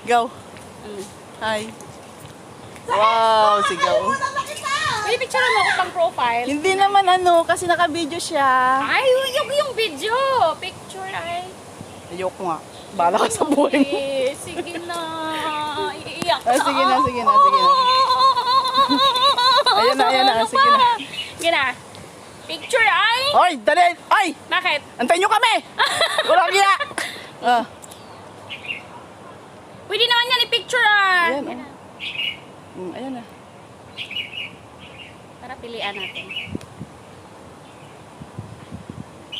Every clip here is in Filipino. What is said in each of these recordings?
Go. Hi. Wow, sigaw. Pwede picture mo ako pang profile. Hindi naman ano, kasi naka-video siya. Ay, yung video. Picture ay. Ayoko nga. Bahala ka sa buhay mo. Eh, sige na. Iiyak Ah, sige na, sige na, sige na. Ayan na, ayan na, sige na. Sige na. Picture ay. Hoy, dali! Ay! Bakit? Antayin nyo kami! Walang gina! Ah, Pwede naman yan i-picture ah. ayan, Sige na. ayan na. Tara, pilian natin.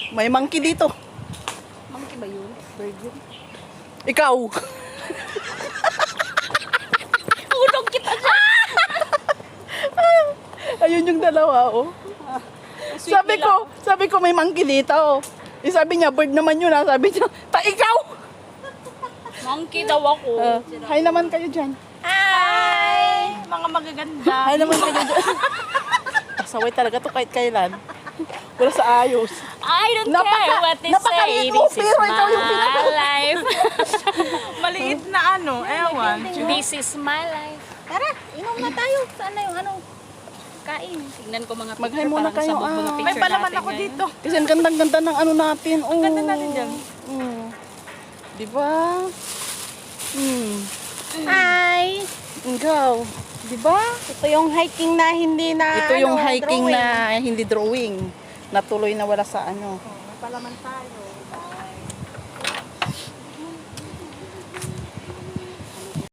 May monkey dito. Monkey ba yun? Bird yun? Ikaw! Tulog kita dyan! Ayun yung dalawa, oh. Sabi ko may monkey dito, oh. Eh, sabi niya, bird naman yun, ah. Sabi niya, ikaw! Monkey daw ako. Hi naman kayo dyan. Hi! Mga magaganda. Hi naman kayo dyan. Pasaway talaga to kahit kailan. Wala sa ayos. I don't care what they say. Napakaliit mo, This is pero ikaw yung my life. Maliit na ano, ewan. This is my life. Tara, inom na tayo. Saan na yung ano? Kain. Tignan ko mga Mag-hi picture. muna Parang kayo, sabog mga ah. picture May palaman natin ako ngayon. dito. Kasi ang gandang-ganda ng ano natin. Oh. Ganda natin dyan. Diba? Hi! Ikaw. Diba? Ito yung hiking na hindi na Ito yung ano, hiking drawing. na hindi drawing. Natuloy na wala sa ano. May palaman tayo.